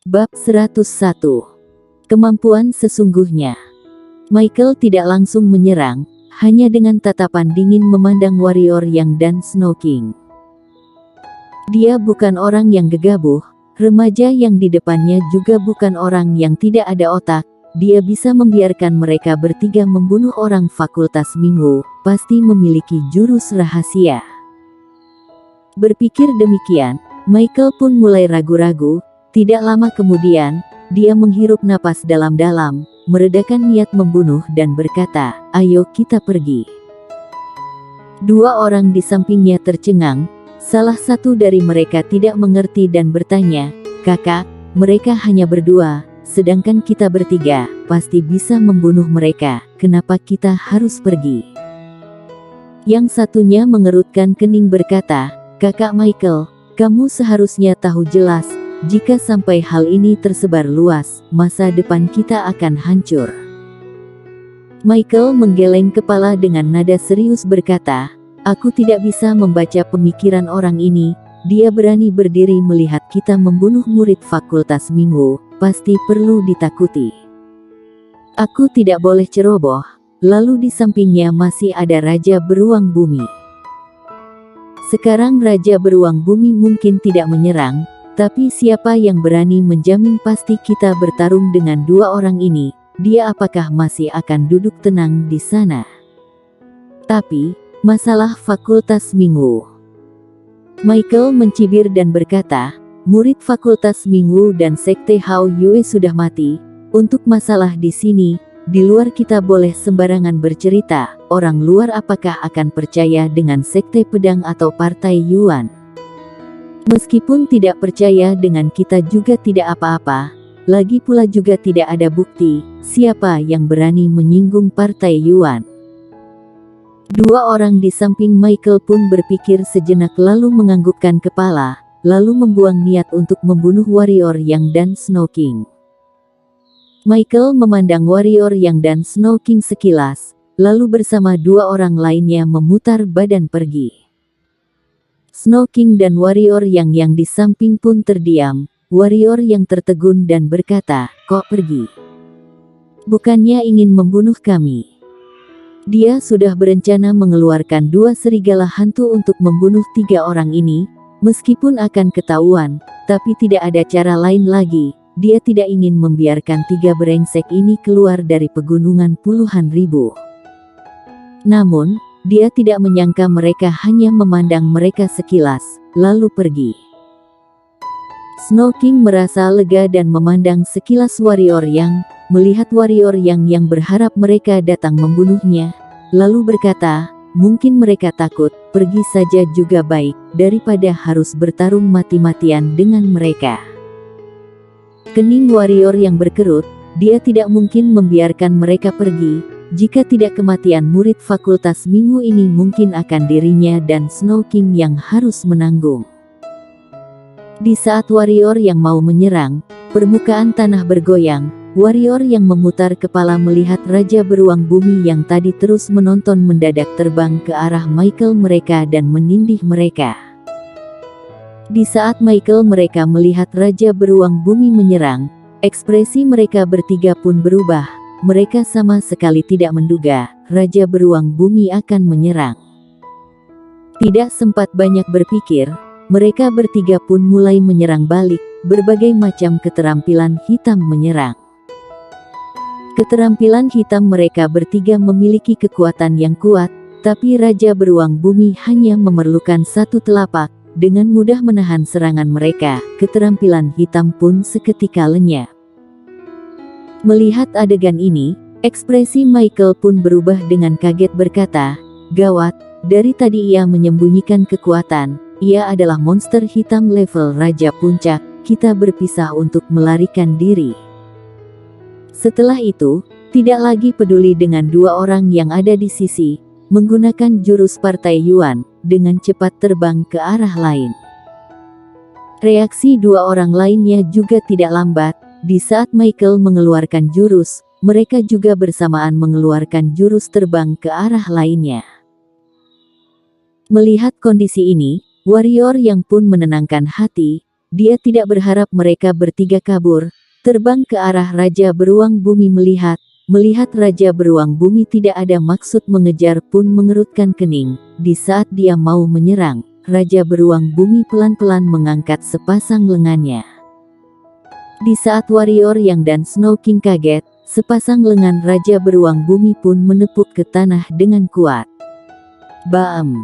Bab 101. Kemampuan sesungguhnya. Michael tidak langsung menyerang, hanya dengan tatapan dingin memandang warrior Yang dan Snow King. Dia bukan orang yang gegabah, remaja yang di depannya juga bukan orang yang tidak ada otak. Dia bisa membiarkan mereka bertiga membunuh orang Fakultas Minggu, pasti memiliki jurus rahasia. Berpikir demikian, Michael pun mulai ragu-ragu. Tidak lama kemudian, dia menghirup napas dalam-dalam, meredakan niat membunuh dan berkata, "Ayo kita pergi." Dua orang di sampingnya tercengang. Salah satu dari mereka tidak mengerti dan bertanya, "Kakak, mereka hanya berdua, sedangkan kita bertiga, pasti bisa membunuh mereka, kenapa kita harus pergi?" Yang satunya mengerutkan kening berkata, "Kakak Michael, kamu seharusnya tahu jelas, jika sampai hal ini tersebar luas, masa depan kita akan hancur." Michael menggeleng kepala dengan nada serius berkata, "Aku tidak bisa membaca pemikiran orang ini. Dia berani berdiri melihat kita membunuh murid Fakultas Minggu, pasti perlu ditakuti. Aku tidak boleh ceroboh." Lalu di sampingnya masih ada Raja Beruang Bumi. Sekarang Raja Beruang Bumi mungkin tidak menyerang, tapi siapa yang berani menjamin pasti kita bertarung dengan dua orang ini? Dia apakah masih akan duduk tenang di sana? Tapi, masalah Fakultas Minggu. Michael mencibir dan berkata, "Murid Fakultas Minggu dan Sekte Hao Yue sudah mati. Untuk masalah di sini, di luar kita boleh sembarangan bercerita. Orang luar apakah akan percaya dengan Sekte Pedang atau Partai Yuan? Meskipun tidak percaya dengan kita juga tidak apa-apa. Lagi pula juga tidak ada bukti. Siapa yang berani menyinggung Partai Yuan?" Dua orang di samping Michael pun berpikir sejenak lalu menganggukkan kepala, lalu membuang niat untuk membunuh warrior Yang dan Snow King. Michael memandang warrior Yang dan Snow King sekilas, lalu bersama dua orang lainnya memutar badan pergi. Snow King dan warrior yang di samping pun terdiam. Warrior yang tertegun dan berkata, "Kok pergi? Bukannya ingin membunuh kami?" Dia sudah berencana mengeluarkan dua serigala hantu untuk membunuh tiga orang ini, meskipun akan ketahuan, tapi tidak ada cara lain lagi. Dia tidak ingin membiarkan tiga brengsek ini keluar dari pegunungan puluhan ribu. Namun, dia tidak menyangka mereka hanya memandang mereka sekilas, lalu pergi. Snow King merasa lega dan memandang sekilas warrior Yang, melihat warrior yang berharap mereka datang membunuhnya, lalu berkata, "Mungkin mereka takut, pergi saja juga baik, daripada harus bertarung mati-matian dengan mereka." Kening warrior yang berkerut, dia tidak mungkin membiarkan mereka pergi. Jika tidak kematian murid Fakultas Minggu ini mungkin akan dirinya dan Snow King yang harus menanggung. Di saat warrior yang mau menyerang, permukaan tanah bergoyang. Warrior yang memutar kepala melihat Raja Beruang Bumi yang tadi terus menonton mendadak terbang ke arah Michael mereka dan menindih mereka. Di saat Michael mereka melihat Raja Beruang Bumi menyerang, ekspresi mereka bertiga pun berubah. Mereka sama sekali tidak menduga, Raja Beruang Bumi akan menyerang. Tidak sempat banyak berpikir, mereka bertiga pun mulai menyerang balik, berbagai macam keterampilan hitam menyerang. Keterampilan hitam mereka bertiga memiliki kekuatan yang kuat, tapi Raja Beruang Bumi hanya memerlukan satu telapak, dengan mudah menahan serangan mereka. Keterampilan hitam pun seketika lenyap. Melihat adegan ini, ekspresi Michael pun berubah dengan kaget berkata, "Gawat, dari tadi ia menyembunyikan kekuatan, ia adalah monster hitam level Raja Puncak, kita berpisah untuk melarikan diri." Setelah itu, tidak lagi peduli dengan dua orang yang ada di sisi, menggunakan jurus Partai Yuan, dengan cepat terbang ke arah lain. Reaksi dua orang lainnya juga tidak lambat. Di saat Michael mengeluarkan jurus, mereka juga bersamaan mengeluarkan jurus terbang ke arah lainnya. Melihat kondisi ini, warrior yang pun menenangkan hati, dia tidak berharap mereka bertiga kabur, terbang ke arah Raja Beruang Bumi. Melihat Raja Beruang Bumi tidak ada maksud mengejar pun mengerutkan kening. Di saat dia mau menyerang, Raja Beruang Bumi pelan-pelan mengangkat sepasang lengannya. Di saat warrior yang dan Snow King kaget, sepasang lengan Raja Beruang Bumi pun menepuk ke tanah dengan kuat. Bam!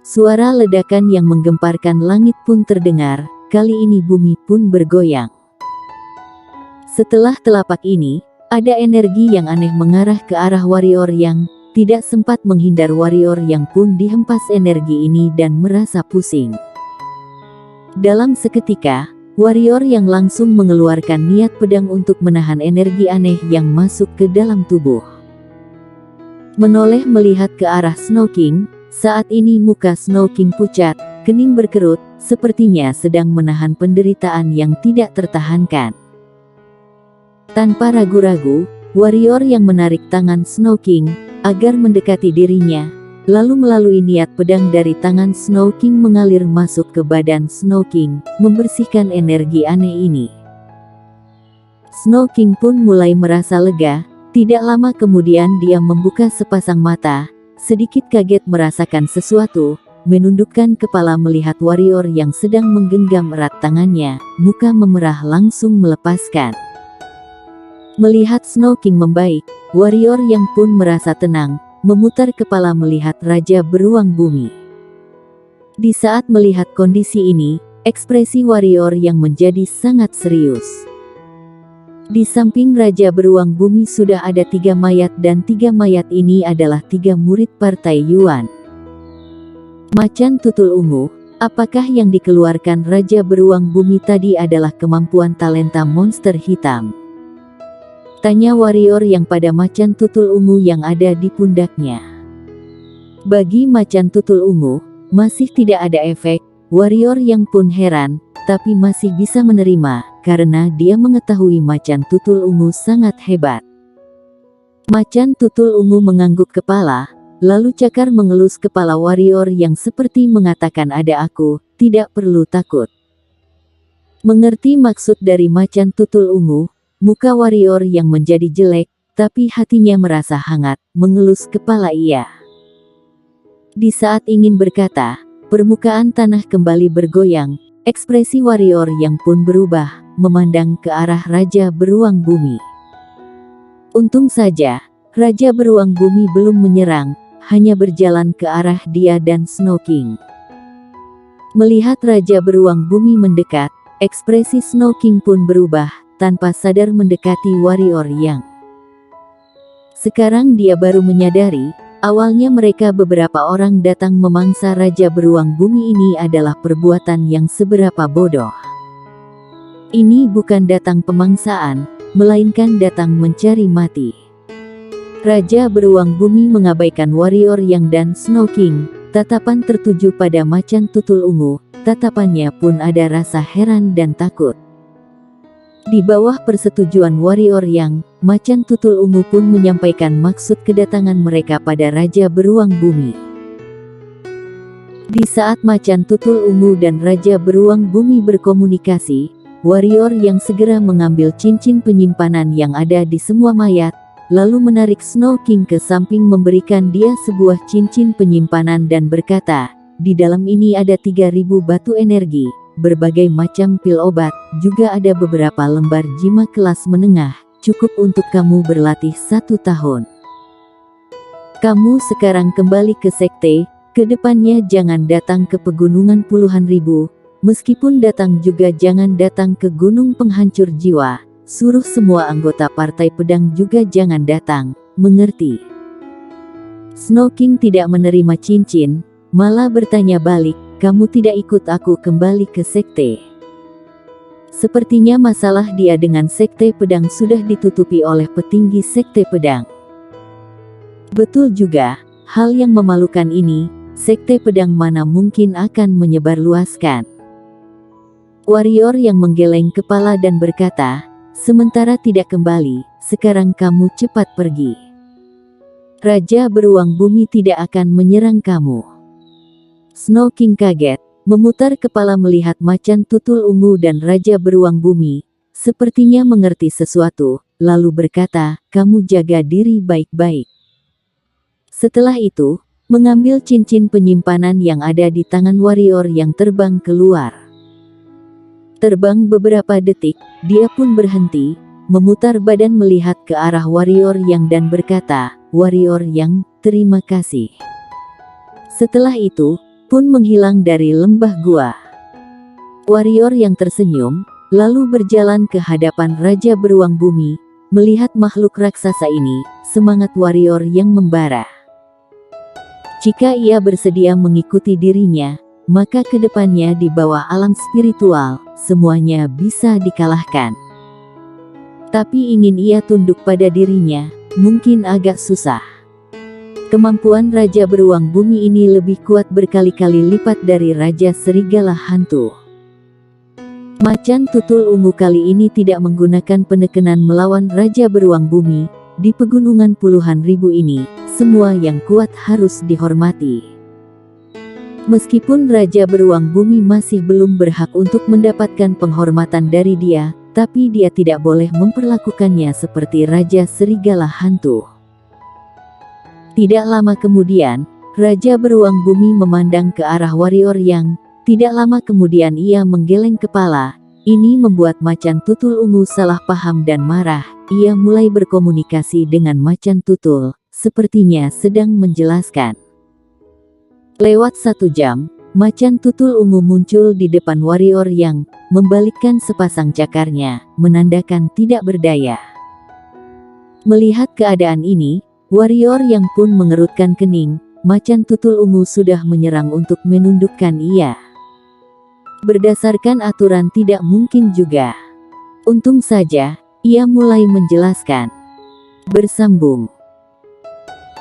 Suara ledakan yang menggemparkan langit pun terdengar, kali ini bumi pun bergoyang. Setelah telapak ini, ada energi yang aneh mengarah ke arah warrior yang tidak sempat menghindar. Warrior yang pun dihempas energi ini dan merasa pusing. Dalam seketika, warrior yang langsung mengeluarkan niat pedang untuk menahan energi aneh yang masuk ke dalam tubuh. Menoleh melihat ke arah Snow King, saat ini muka Snow King pucat, kening berkerut, sepertinya sedang menahan penderitaan yang tidak tertahankan. Tanpa ragu-ragu, warrior yang menarik tangan Snow King agar mendekati dirinya, lalu melalui niat pedang dari tangan Snow King mengalir masuk ke badan Snow King, membersihkan energi aneh ini. Snow King pun mulai merasa lega. Tidak lama kemudian dia membuka sepasang mata, sedikit kaget merasakan sesuatu, menundukkan kepala melihat warrior yang sedang menggenggam erat tangannya, muka memerah langsung melepaskan. Melihat Snow King membaik, warrior yang pun merasa tenang, memutar kepala melihat Raja Beruang Bumi. Di saat melihat kondisi ini, ekspresi warrior yang menjadi sangat serius. Di samping Raja Beruang Bumi sudah ada 3 mayat dan 3 mayat ini adalah 3 murid Partai Yuan. Macan tutul ungu, apakah yang dikeluarkan Raja Beruang Bumi tadi adalah kemampuan talenta monster hitam? Tanya warrior yang pada macan tutul ungu yang ada di pundaknya. Bagi macan tutul ungu, masih tidak ada efek. Warrior yang pun heran, tapi masih bisa menerima, karena dia mengetahui macan tutul ungu sangat hebat. Macan tutul ungu mengangguk kepala, lalu cakar mengelus kepala warrior yang seperti mengatakan ada aku, tidak perlu takut. Mengerti maksud dari macan tutul ungu, muka warrior yang menjadi jelek, tapi hatinya merasa hangat, mengelus kepala ia. Di saat ingin berkata, permukaan tanah kembali bergoyang, ekspresi warrior yang pun berubah, memandang ke arah Raja Beruang Bumi. Untung saja, Raja Beruang Bumi belum menyerang, hanya berjalan ke arah dia dan Snow King. Melihat Raja Beruang Bumi mendekat, ekspresi Snow King pun berubah, tanpa sadar mendekati warrior yang. Sekarang dia baru menyadari, awalnya mereka beberapa orang datang memangsa Raja Beruang Bumi ini adalah perbuatan yang seberapa bodoh. Ini bukan datang pemangsaan, melainkan datang mencari mati. Raja Beruang Bumi mengabaikan warrior yang dan Snow King, tatapan tertuju pada macan tutul ungu, tatapannya pun ada rasa heran dan takut. Di bawah persetujuan warrior yang, macan tutul ungu pun menyampaikan maksud kedatangan mereka pada Raja Beruang Bumi. Di saat macan tutul ungu dan Raja Beruang Bumi berkomunikasi, warrior yang segera mengambil cincin penyimpanan yang ada di semua mayat, lalu menarik Snow King ke samping memberikan dia sebuah cincin penyimpanan dan berkata, di dalam ini ada 3000 batu energi, berbagai macam pil obat, juga ada beberapa lembar jima kelas menengah, cukup untuk kamu berlatih 1 tahun. Kamu sekarang kembali ke sekte, kedepannya jangan datang ke pegunungan puluhan ribu, meskipun datang juga jangan datang ke gunung penghancur jiwa, suruh semua anggota partai pedang juga jangan datang, mengerti? Snow King tidak menerima cincin, malah bertanya balik, kamu tidak ikut aku kembali ke sekte? Sepertinya masalah dia dengan sekte pedang sudah ditutupi oleh petinggi sekte pedang. Betul juga, hal yang memalukan ini, sekte pedang mana mungkin akan menyebarluaskan. Warrior yang menggeleng kepala dan berkata, sementara tidak kembali, sekarang kamu cepat pergi. Raja Beruang Bumi tidak akan menyerang kamu. Snow King kaget, memutar kepala melihat macan tutul ungu dan Raja Beruang Bumi, sepertinya mengerti sesuatu, lalu berkata, "Kamu jaga diri baik-baik." Setelah itu, mengambil cincin penyimpanan yang ada di tangan warrior yang terbang keluar. Terbang beberapa detik, dia pun berhenti, memutar badan melihat ke arah warrior yang dan berkata, "Warrior yang, terima kasih." Setelah itu, pun menghilang dari lembah gua. Warrior yang tersenyum, lalu berjalan ke hadapan Raja Beruang Bumi, melihat makhluk raksasa ini, semangat warrior yang membara. Jika ia bersedia mengikuti dirinya, maka kedepannya di bawah alam spiritual, semuanya bisa dikalahkan. Tapi ingin ia tunduk pada dirinya, mungkin agak susah. Kemampuan Raja Beruang Bumi ini lebih kuat berkali-kali lipat dari Raja Serigala Hantu. Macan tutul ungu kali ini tidak menggunakan penekanan melawan Raja Beruang Bumi. Di pegunungan puluhan ribu ini, semua yang kuat harus dihormati. Meskipun Raja Beruang Bumi masih belum berhak untuk mendapatkan penghormatan dari dia, tapi dia tidak boleh memperlakukannya seperti Raja Serigala Hantu. Tidak lama kemudian, Raja Beruang Bumi memandang ke arah warrior yang, tidak lama kemudian ia menggeleng kepala. Ini membuat macan tutul ungu salah paham dan marah. Ia mulai berkomunikasi dengan macan tutul, sepertinya sedang menjelaskan. Lewat 1 jam, macan tutul ungu muncul di depan warrior yang membalikkan sepasang cakarnya, menandakan tidak berdaya. Melihat keadaan ini, warrior yang pun mengerutkan kening, macan tutul ungu sudah menyerang untuk menundukkan ia. Berdasarkan aturan tidak mungkin juga. Untung saja, ia mulai menjelaskan. Bersambung.